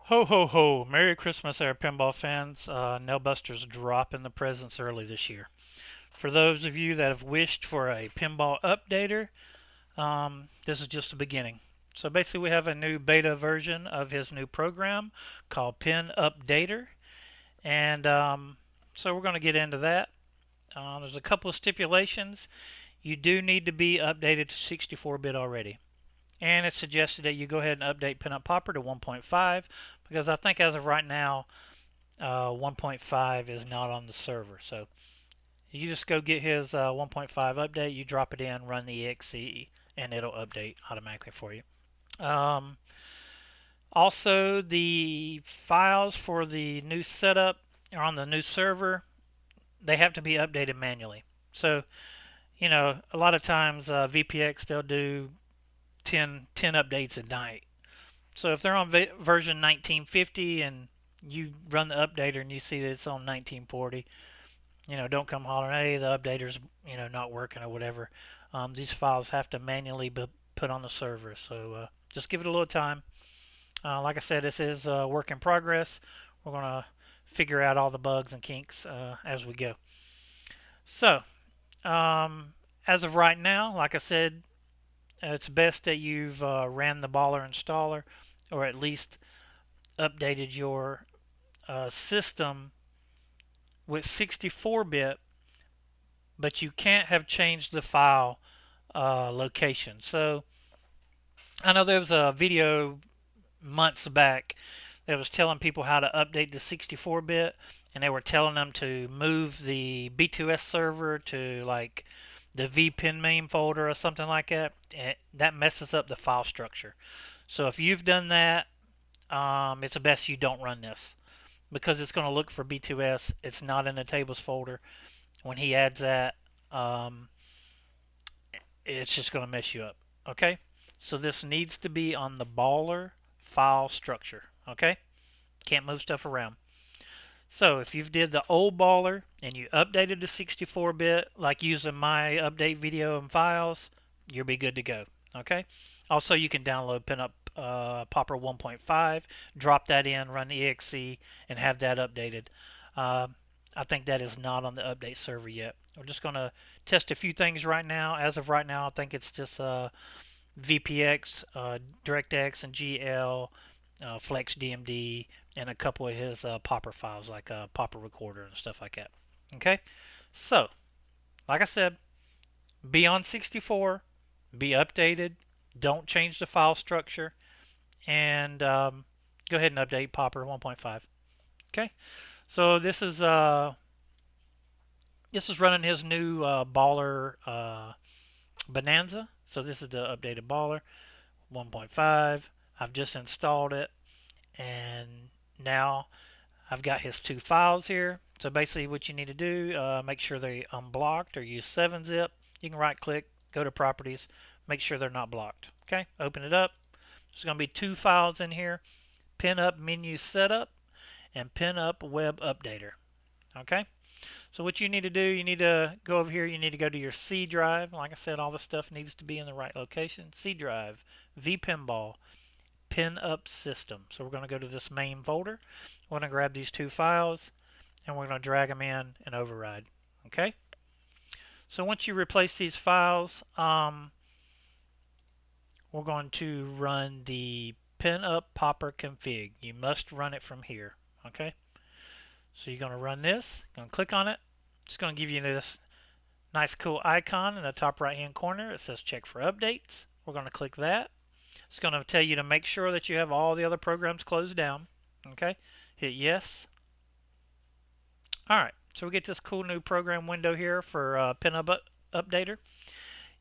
Ho ho ho! Merry Christmas, our pinball fans. Nailbusters dropping the presents early this year. For those of you that have wished for a pinball updater, this is just the beginning. So basically, we have a new beta version of his new program called PinUpDater, and so we're going to get into that. There's a couple of stipulations. You do need to be updated to 64-bit already. And it's suggested that you go ahead and update Pinup Popper to 1.5 because I think as of right now, 1.5 is not on the server. So you just go get his 1.5 update, you drop it in, run the exe, and it'll update automatically for you. Um, Also, the files for the new setup are on the new server. They have to be updated manually. So, a lot of times VPX, they'll do 10 updates a night. So if they're on version 1950 and you run the updater and you see that it's on 1940, don't come hollering, hey, the updater's, not working or whatever. These files have to manually be put on the server. So just give it a little time. Like I said, this is a work in progress. We're going to figure out all the bugs and kinks as we go. So, as of right now, like I said, it's best that you've ran the baller installer or at least updated your system with 64-bit, but you can't have changed the file location. So I know there was a video months back that was telling people how to update the 64-bit, and they were telling them to move the B2S server to like the vpin main folder or something like that. That messes up the file structure. So if you've done that, it's best you don't run this because it's going to look for B2S. It's not in the tables folder. When he adds that, um, it's just going to mess you up. Okay? So this needs to be on the baller file structure. Okay? Can't move stuff around. So if you've did the old baller and you updated to 64-bit, like using my update video and files, you'll be good to go. Okay? Also, you can download Pinup Popper 1.5, drop that in, run the exe, and have that updated. Uh, I think that is not on the update server yet. We're just going to test a few things right now. As of right now, I think it's just VPX, DirectX, and GL, Flex DMD, and a couple of his Popper files, like Popper Recorder and stuff like that. Okay? So, like I said, be on 64, be updated, don't change the file structure, and go ahead and update Popper 1.5. Okay? So this is running his new baller Bonanza. So this is the updated baller 1.5. I've just installed it, and now I've got his two files here. So basically, what you need to do, make sure they're unblocked or use 7-zip. You can right click, go to properties, make sure they're not blocked. Okay, open it up. There's going to be two files in here: Pinup menu setup and Pinup web updater. Okay. So what you need to do, you need to go over here. You need to go to your C drive. Like I said, all the stuff needs to be in the right location. C drive, vPinball, Pinup system. So we're going to go to this main folder. We're going to grab these two files and we're going to drag them in and override. Okay. So once you replace these files, we're going to run the Pinup Popper config. You must run it from here. Okay. So you're going to run this. You're going to click on it. It's going to give you this nice cool icon in the top right hand corner. It says check for updates. We're going to click that. It's going to tell you to make sure that you have all the other programs closed down. Okay. Hit yes. Alright. So we get this cool new program window here for Pinup Updater.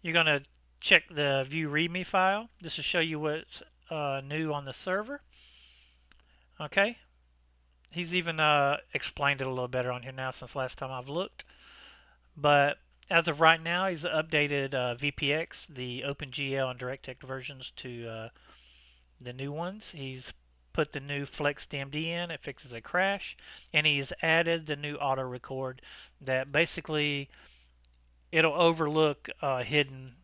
You're going to check the view readme file. This will show you what's new on the server. Okay. He's even explained it a little better on here now since last time I've looked. But as of right now, he's updated VPX, the OpenGL and DirectX versions to the new ones. He's put the new Flex DMD in. It fixes a crash. And he's added the new auto record that basically it'll overlook hidden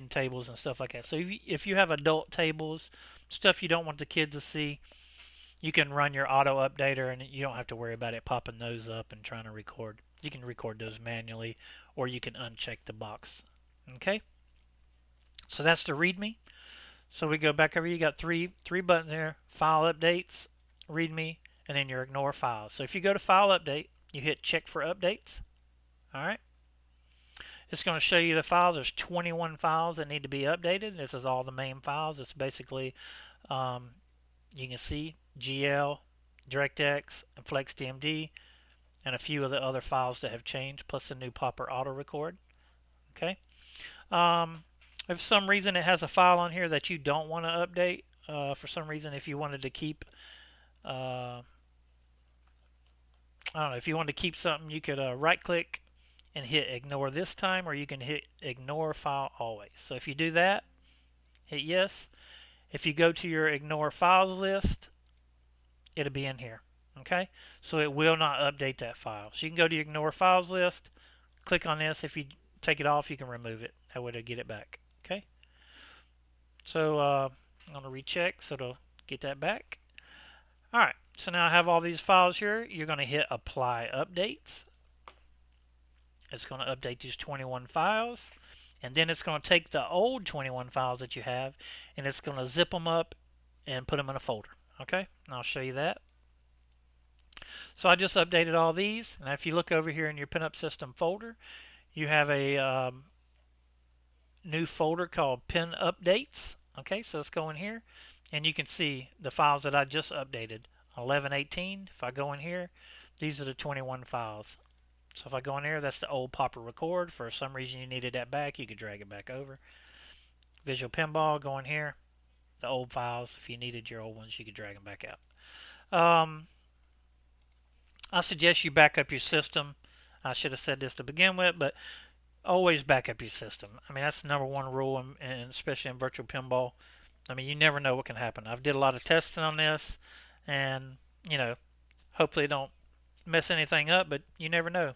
tables and stuff like that. So if you have adult tables, stuff you don't want the kids to see, you can run your auto updater and you don't have to worry about it popping those up and trying to record. You can record those manually, or you can uncheck the box. Okay, so that's the README. So we go back over. You got three buttons here: File Updates, README, and then your Ignore Files. So if you go to File Update, you hit Check for Updates. All right. It's going to show you the files. There's 21 files that need to be updated. This is all the main files. It's basically, you can see GL, DirectX, and FlexDMD, and a few of the other files that have changed, plus the new Popper Auto Record. Okay. If for some reason it has a file on here that you don't want to update, for some reason, if you wanted to keep, I don't know, if you wanted to keep something, you could right-click and hit ignore this time, or you can hit ignore file always. So if you do that, hit yes. If you go to your ignore files list, it'll be in here. Okay, so it will not update that file. So you can go to your ignore files list, click on this. If you take it off, you can remove it. That way to get it back. Okay, so I'm going to recheck so it'll get that back. Alright, so now I have all these files here. You're going to hit apply updates. It's going to update these 21 files, and then it's going to take the old 21 files that you have, and it's going to zip them up and put them in a folder. Okay, and I'll show you that. So I just updated all these, and if you look over here in your Pinup System folder, you have a new folder called PinUpDates. Okay, so let's go in here, and you can see the files that I just updated. 1118. If I go in here, these are the 21 files. So if I go in here, that's the old Popper Record. For some reason you needed that back, you could drag it back over. Visual Pinball, go in here. The old files, if you needed your old ones, you could drag them back out. I suggest you back up your system. I should have said this to begin with, but always back up your system. I mean, that's the number one rule, and especially in virtual pinball. I mean, you never know what can happen. I've did a lot of testing on this, and, you know, hopefully it don't mess anything up, but you never know.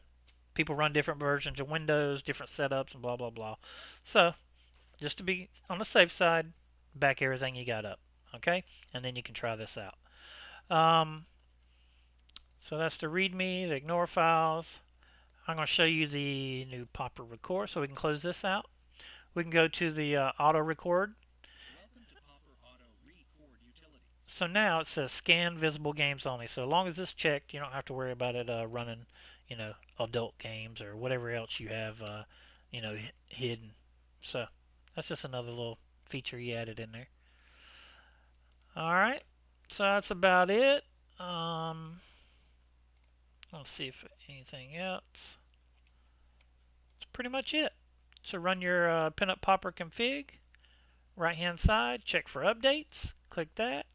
People run different versions of Windows, different setups, and blah, blah, blah. So, just to be on the safe side, back everything you got up, okay? And then you can try this out. So that's the README, the ignore files. I'm going to show you the new Popper Record, so we can close this out. We can go to the auto record. Welcome to Popper Auto Record Utility. So now it says scan visible games only. So as long as it's checked, you don't have to worry about it running, you know, adult games or whatever else you have, you know, hidden. So that's just another little feature you added in there. All right, so that's about it. Let's see if anything else. That's pretty much it. So run your Pinup Popper config. Right hand side, check for updates. Click that.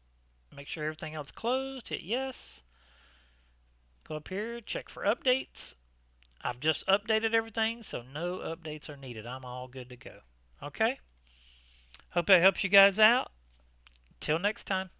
Make sure everything else closed. Hit yes. Go up here, check for updates. I've just updated everything, so no updates are needed. I'm all good to go. Okay? Hope that helps you guys out. Till next time.